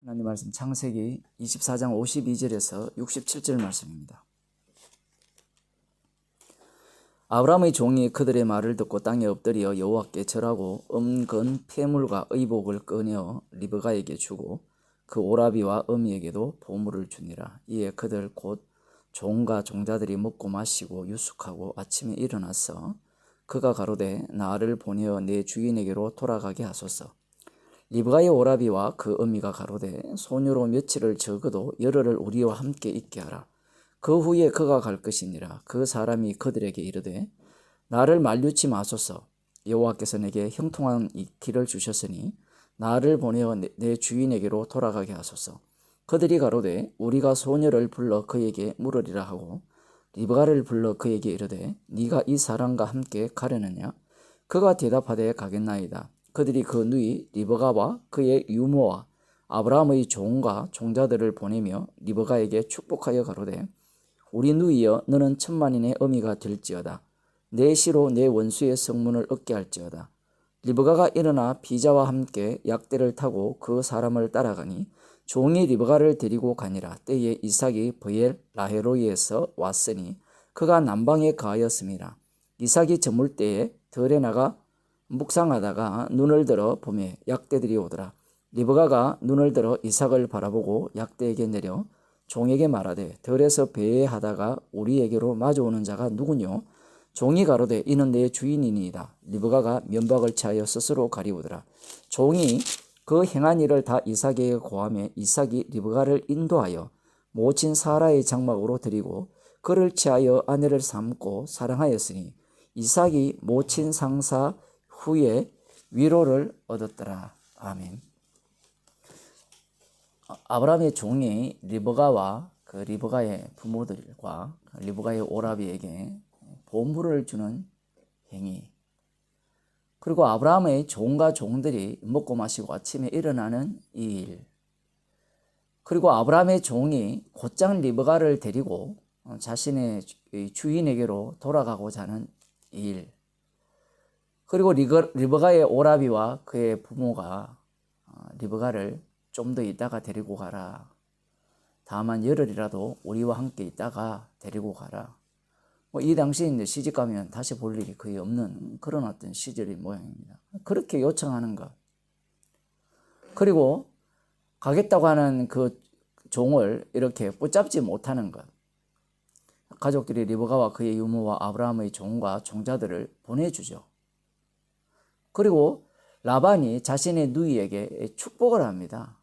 하나님 말씀 창세기 24장 52절에서 67절 말씀입니다. 아브라함의 종이 그들의 말을 듣고 땅에 엎드려 여호와께 절하고 은근 폐물과 의복을 꺼내어 리브가에게 주고 그 오라비와 어미에게도 보물을 주니라. 이에 그들 곧 종과 종자들이 먹고 마시고 유숙하고 아침에 일어나서 그가 가로되 나를 보내어 내 주인에게로 돌아가게 하소서. 리브가의 오라비와 그 어미가 가로되 소녀로 며칠을 적어도 열흘을 우리와 함께 있게 하라. 그 후에 그가 갈 것이니라. 그 사람이 그들에게 이르되 나를 만류치 마소서. 여호와께서 내게 형통한 이 길을 주셨으니 나를 보내어 내 주인에게로 돌아가게 하소서. 그들이 가로되 우리가 소녀를 불러 그에게 물으리라 하고 리브가를 불러 그에게 이르되 네가 이 사람과 함께 가려느냐? 그가 대답하되 가겠나이다. 그들이 그 누이 리브가와 그의 유모와 아브라함의 종과 종자들을 보내며 리브가에게 축복하여 가로되 우리 누이여 너는 천만인의 어미가 될지어다. 내 시로 내 원수의 성문을 얻게 할지어다. 리브가가 일어나 비자와 함께 약대를 타고 그 사람을 따라가니 종이 리브가를 데리고 가니라. 때에 이삭이 브엘 라헤로이에서 왔으니 그가 남방에 거하였음이라. 이삭이 저물 때에 들에 나가 묵상하다가 눈을 들어 보매 약대들이 오더라. 리브가가 눈을 들어 이삭을 바라보고 약대에게 내려 종에게 말하되 들에서 배회하다가 우리에게로 마주오는 자가 누구뇨? 종이 가로되 이는 내 주인이니이다. 리브가가 면박을 취하여 스스로 가리우더라. 종이 그 행한 일을 다 이삭에게 고하매 이삭이 리브가를 인도하여 모친 사라의 장막으로 드리고 그를 취하여 아내를 삼고 사랑하였으니 이삭이 모친 상사 후에 위로를 얻었더라. 아멘. 아브라함의 종이 리브가와 그 리브가의 부모들과 리브가의 오라비에게 보물을 주는 행위, 그리고 아브라함의 종과 종들이 먹고 마시고 아침에 일어나는 이 일, 그리고 아브라함의 종이 곧장 리브가를 데리고 자신의 주인에게로 돌아가고자 하는 일, 그리고 리브가의 오라비와 그의 부모가 리브가를 좀 더 있다가 데리고 가라. 다만 열흘이라도 우리와 함께 있다가 데리고 가라. 이 당시에 이제 시집 가면 다시 볼 일이 거의 없는 그런 어떤 시절의 모양입니다. 그렇게 요청하는 것. 그리고 가겠다고 하는 그 종을 이렇게 붙잡지 못하는 것. 가족들이 리브가와 그의 유모와 아브라함의 종과 종자들을 보내주죠. 그리고 라반이 자신의 누이에게 축복을 합니다.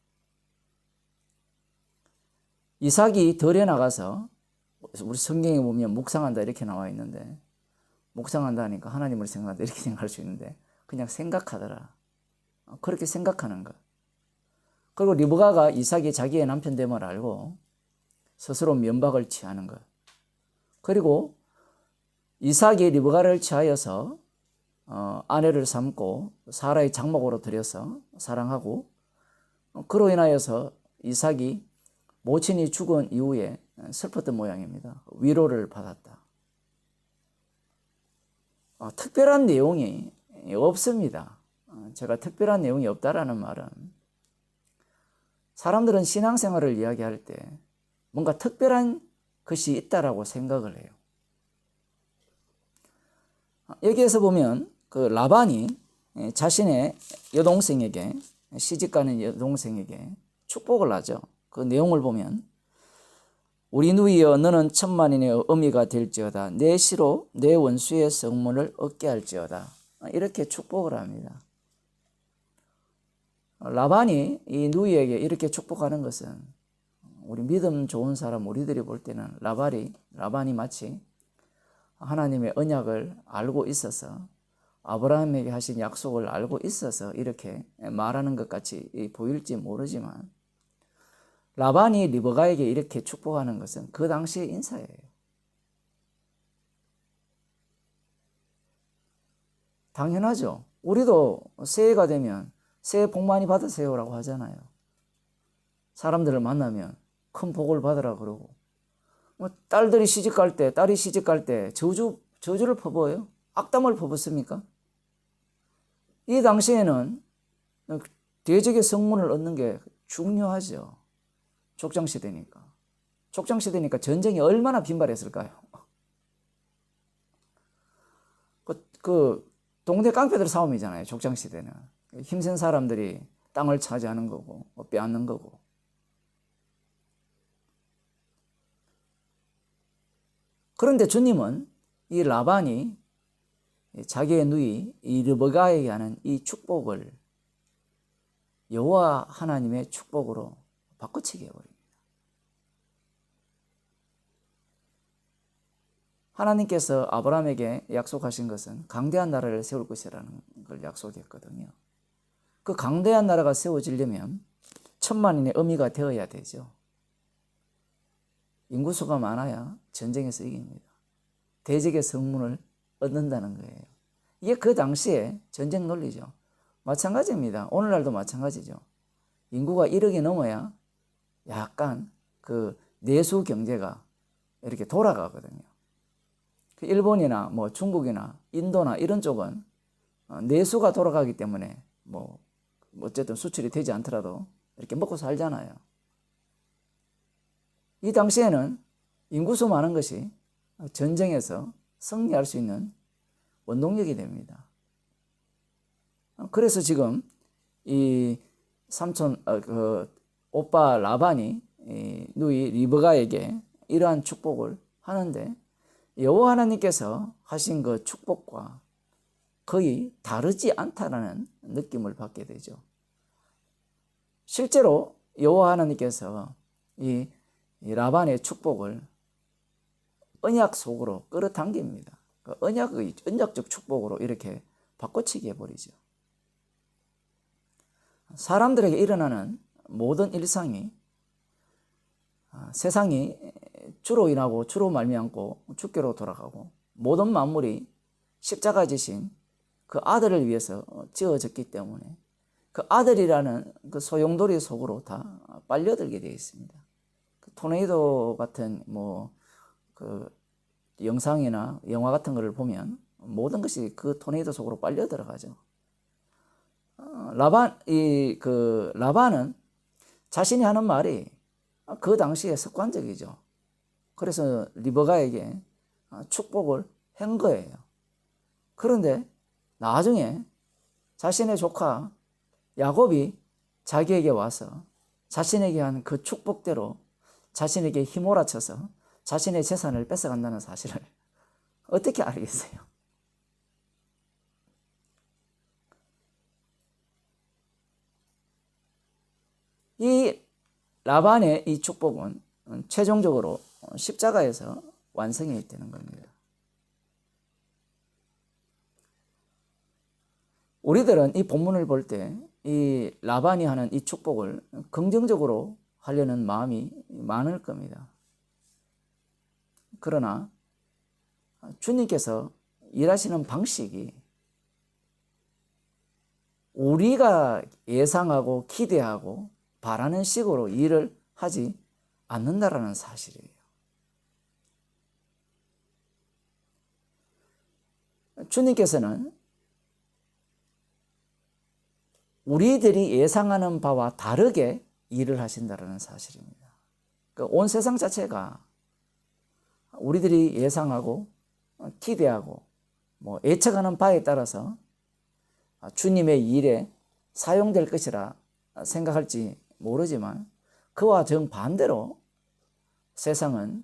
이삭이 들에 나가서, 우리 성경에 보면 묵상한다 이렇게 나와 있는데, 묵상한다 하니까 하나님을 생각한다 이렇게 생각할 수 있는데 그냥 생각하더라. 그렇게 생각하는 것. 그리고 리브가가 이삭이 자기의 남편 됨을 알고 스스로 면박을 취하는 것. 그리고 이삭이 리브가를 취하여서 아내를 삼고 사라의 장막으로 들여서 사랑하고, 그로 인하여서 이삭이 모친이 죽은 이후에 슬펐던 모양입니다. 위로를 받았다. 특별한 내용이 없습니다. 제가 특별한 내용이 없다라는 말은, 사람들은 신앙생활을 이야기할 때 뭔가 특별한 것이 있다라고 생각을 해요. 여기에서 보면 그 라반이 자신의 여동생에게, 시집가는 여동생에게 축복을 하죠. 그 내용을 보면 우리 누이여 너는 천만인의 어미가 될지어다. 내 시로 내 원수의 성문을 얻게 할지어다. 이렇게 축복을 합니다. 라반이 이 누이에게 이렇게 축복하는 것은, 우리 믿음 좋은 사람 우리들이 볼 때는 라반이 마치 하나님의 언약을 알고 있어서, 아브라함에게 하신 약속을 알고 있어서 이렇게 말하는 것 같이 보일지 모르지만, 라반이 리브가에게 이렇게 축복하는 것은 그 당시의 인사예요. 당연하죠. 우리도 새해가 되면 새해 복 많이 받으세요라고 하잖아요. 사람들을 만나면 큰 복을 받으라 그러고, 딸이 시집 갈 때 저주를 퍼부어요? 악담을 퍼붓습니까? 이 당시에는 대적의 성문을 얻는 게 중요하죠. 족장시대니까. 족장시대니까 전쟁이 얼마나 빈발했을까요? 그 동네 깡패들 싸움이잖아요. 족장시대는. 힘센 사람들이 땅을 차지하는 거고 빼앗는 거고. 그런데 주님은 이 라반이 자기의 누이 이 르브가에게 하는 이 축복을 여호와 하나님의 축복으로 바꿔치기 해버립니다. 하나님께서 아브라함에게 약속하신 것은 강대한 나라를 세울 것이라는 걸 약속했거든요. 그 강대한 나라가 세워지려면 천만인의 어미가 되어야 되죠. 인구수가 많아야 전쟁에서 이깁니다. 대적의 성문을 얻는다는 거예요. 이게 그 당시에 전쟁 논리죠. 마찬가지입니다. 오늘날도 마찬가지죠. 인구가 1억이 넘어야 약간 그 내수 경제가 이렇게 돌아가거든요. 일본이나 뭐 중국이나 인도나 이런 쪽은 내수가 돌아가기 때문에 뭐 어쨌든 수출이 되지 않더라도 이렇게 먹고 살잖아요. 이 당시에는 인구수 많은 것이 전쟁에서 승리할 수 있는 원동력이 됩니다. 그래서 지금 이 오빠 라반이 누이 리브가에게 이러한 축복을 하는데 여호와 하나님께서 하신 그 축복과 거의 다르지 않다라는 느낌을 받게 되죠. 실제로 여호와 하나님께서 이 라반의 축복을 언약 속으로 끌어당깁니다. 그 언약적 축복으로 이렇게 바꿔치기 해버리죠. 사람들에게 일어나는 모든 일상이 세상이 주로 인하고 주로 말미암고 죽게로 돌아가고 모든 만물이 십자가 지신 그 아들을 위해서 지어졌기 때문에 그 아들이라는 그 소용돌이 속으로 다 빨려들게 되어 있습니다. 그 토네이도 같은 그 영상이나 영화 같은 것을 보면 모든 것이 그 토네이도 속으로 빨려 들어가죠. 라반은 자신이 하는 말이 그 당시에 습관적이죠. 그래서 리브가에게 축복을 한 거예요. 그런데 나중에 자신의 조카 야곱이 자기에게 와서 자신에게 한 그 축복대로 자신에게 휘몰아쳐서 자신의 재산을 뺏어간다는 사실을 어떻게 알겠어요? 이 라반의 이 축복은 최종적으로 십자가에서 완성이 되는 겁니다. 우리들은 이 본문을 볼 때 이 라반이 하는 이 축복을 긍정적으로 하려는 마음이 많을 겁니다. 그러나 주님께서 일하시는 방식이 우리가 예상하고 기대하고 바라는 식으로 일을 하지 않는다라는 사실이에요. 주님께서는 우리들이 예상하는 바와 다르게 일을 하신다는 사실입니다. 그러니까 온 세상 자체가 우리들이 예상하고 기대하고 예측하는 바에 따라서 주님의 일에 사용될 것이라 생각할지 모르지만 그와 정반대로 세상은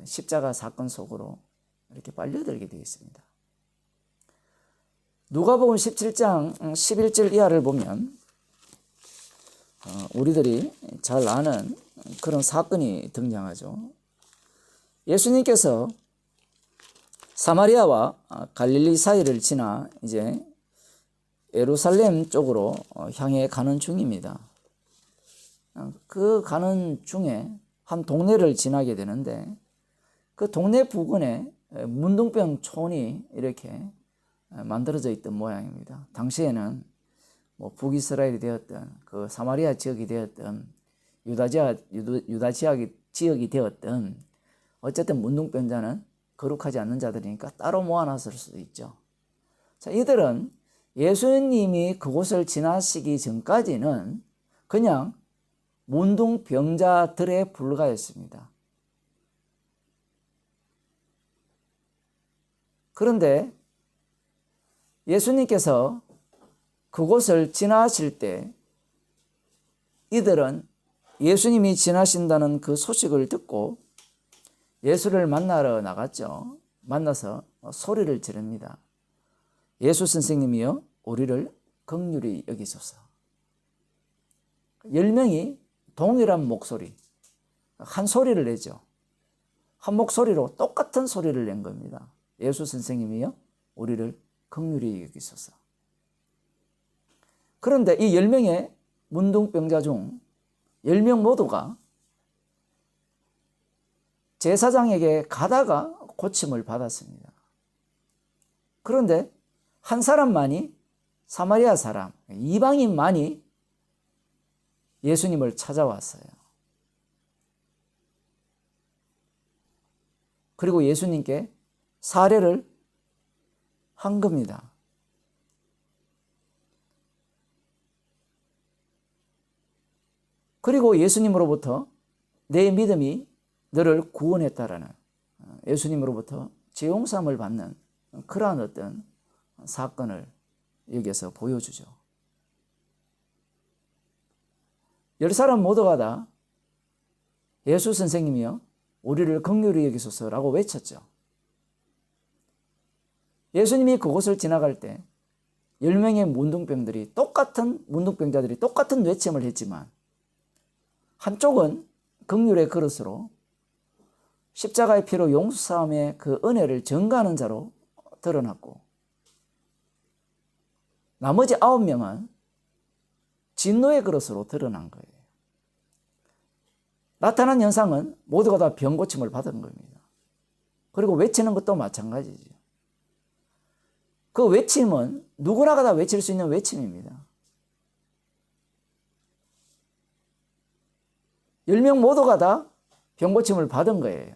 십자가 사건 속으로 이렇게 빨려들게 되어 있습니다. 누가복음 17장 11절 이하를 보면 우리들이 잘 아는 그런 사건이 등장하죠. 예수님께서 사마리아와 갈릴리 사이를 지나 이제 예루살렘 쪽으로 향해 가는 중입니다. 그 가는 중에 한 동네를 지나게 되는데 그 동네 부근에 문둥병촌이 이렇게 만들어져 있던 모양입니다. 당시에는 북이스라엘이 되었던 그 사마리아 지역이 되었던 유다 지역이 되었던 어쨌든 문둥병자는 거룩하지 않는 자들이니까 따로 모아놨을 수도 있죠. 자, 이들은 예수님이 그곳을 지나시기 전까지는 그냥 문둥병자들에 불과했습니다. 그런데 예수님께서 그곳을 지나실 때 이들은 예수님이 지나신다는 그 소식을 듣고 예수를 만나러 나갔죠. 만나서 소리를 지릅니다. 예수 선생님이여 우리를 긍휼히 여기소서. 10명이 동일한 목소리, 한 소리를 내죠. 한 목소리로 똑같은 소리를 낸 겁니다. 예수 선생님이여 우리를 긍휼히 여기소서. 그런데 이 10명의 문둥병자 중 10명 모두가 제사장에게 가다가 고침을 받았습니다. 그런데 한 사람만이, 사마리아 사람, 이방인만이 예수님을 찾아왔어요. 그리고 예수님께 사례를 한 겁니다. 그리고 예수님으로부터 내 믿음이 너를 구원했다라는, 예수님으로부터 죄용삼을 받는 그러한 어떤 사건을 여기서 보여주죠. 10사람 모두가 다 예수 선생님이여 우리를 긍휼히 여기소서라고 외쳤죠. 예수님이 그곳을 지나갈 때 10명의 문둥병자들이 똑같은 외침을 했지만 한쪽은 긍휼의 그릇으로 십자가의 피로 용서함의 그 은혜를 전가하는 자로 드러났고, 나머지 9명은 진노의 그릇으로 드러난 거예요. 나타난 현상은 모두가 다 병고침을 받은 겁니다. 그리고 외치는 것도 마찬가지죠. 그 외침은 누구나가 다 외칠 수 있는 외침입니다. 10명 모두가 다 병고침을 받은 거예요.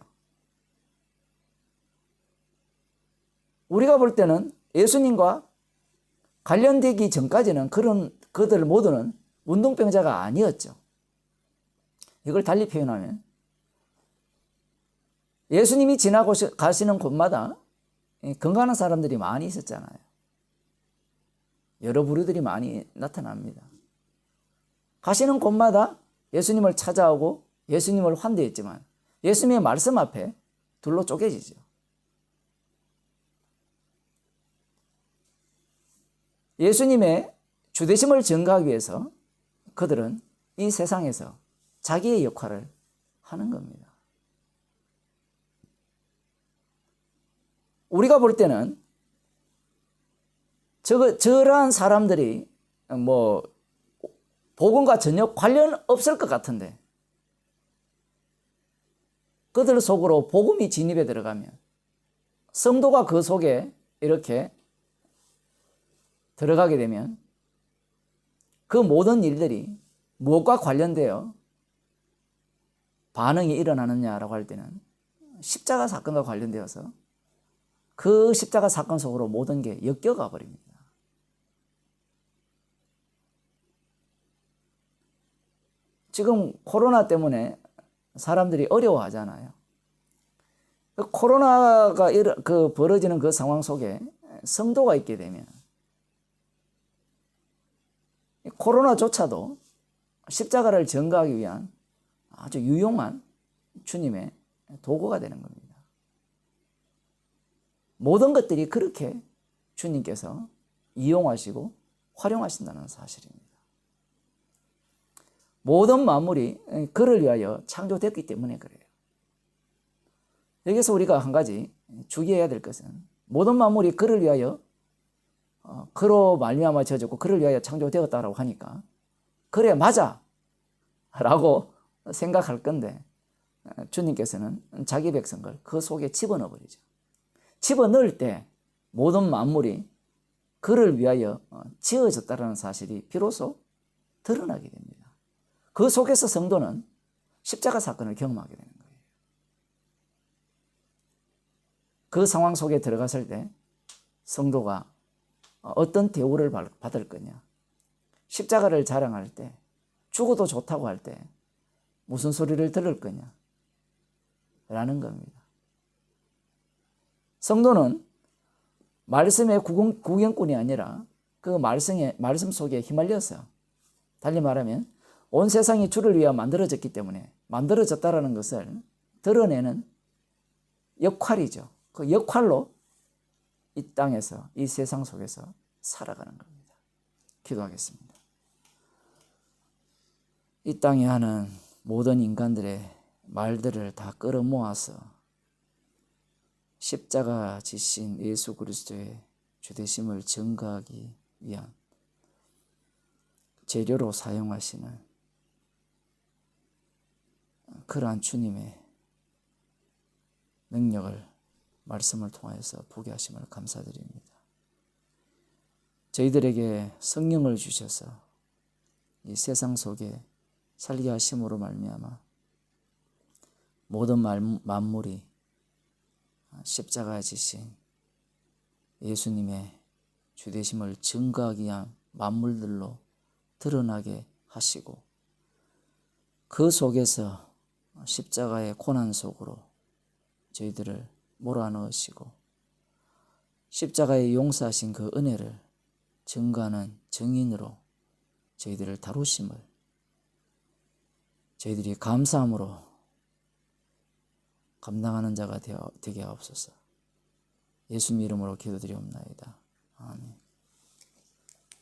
우리가 볼 때는 예수님과 관련되기 전까지는 그들 모두는 문둥병자가 아니었죠. 이걸 달리 표현하면 예수님이 지나고 가시는 곳마다 건강한 사람들이 많이 있었잖아요. 여러 부류들이 많이 나타납니다. 가시는 곳마다 예수님을 찾아오고 예수님을 환대했지만 예수님의 말씀 앞에 둘로 쪼개지죠. 예수님의 주되심을 증거하기 위해서 그들은 이 세상에서 자기의 역할을 하는 겁니다. 우리가 볼 때는 저러한 사람들이 복음과 전혀 관련 없을 것 같은데 그들 속으로 복음이 진입해 들어가면 성도가 그 속에 이렇게 들어가게 되면 그 모든 일들이 무엇과 관련되어 반응이 일어나느냐라고 할 때는 십자가 사건과 관련되어서 그 십자가 사건 속으로 모든 게 엮여가 버립니다. 지금 코로나 때문에 사람들이 어려워하잖아요. 코로나가 벌어지는 그 상황 속에 성도가 있게 되면 코로나조차도 십자가를 전가하기 위한 아주 유용한 주님의 도구가 되는 겁니다. 모든 것들이 그렇게 주님께서 이용하시고 활용하신다는 사실입니다. 모든 만물이 그를 위하여 창조됐기 때문에 그래요. 여기서 우리가 한 가지 주의해야 될 것은 모든 만물이 그를 위하여 그로 말미암아 지어졌고 그를 위하여 창조되었다라고 하니까 그래 맞아 라고 생각할 건데 주님께서는 자기 백성을 그 속에 집어넣어 버리죠. 집어넣을 때 모든 만물이 그를 위하여 지어졌다는 사실이 비로소 드러나게 됩니다. 그 속에서 성도는 십자가 사건을 경험하게 되는 거예요. 그 상황 속에 들어갔을 때 성도가 어떤 대우를 받을 거냐. 십자가를 자랑할 때 죽어도 좋다고 할 때 무슨 소리를 들을 거냐? 라는 겁니다. 성도는 말씀의 구경꾼이 아니라 그 말씀 속에 휘말려서, 달리 말하면 온 세상이 주를 위하여 만들어졌기 때문에 만들어졌다라는 것을 드러내는 역할이죠. 그 역할로 이 땅에서, 이 세상 속에서 살아가는 겁니다. 기도하겠습니다. 이 땅에 하는 모든 인간들의 말들을 다 끌어모아서 십자가 지신 예수 그리스도의 주되심을 증거하기 위한 재료로 사용하시는 그러한 주님의 능력을 말씀을 통하여서 보게 하심을 감사드립니다. 저희들에게 성령을 주셔서 이 세상 속에 살게 하심으로 말미암아 모든 만물이 십자가에 지신 예수님의 주되심을 증거하기 위한 만물들로 드러나게 하시고, 그 속에서 십자가의 고난 속으로 저희들을 몰아넣으시고 십자가에 용서하신 그 은혜를 증거하는 증인으로 저희들을 다루심을 저희들이 감사함으로 감당하는 자가 되게 하옵소서. 예수님 이름으로 기도드리옵나이다. 아멘.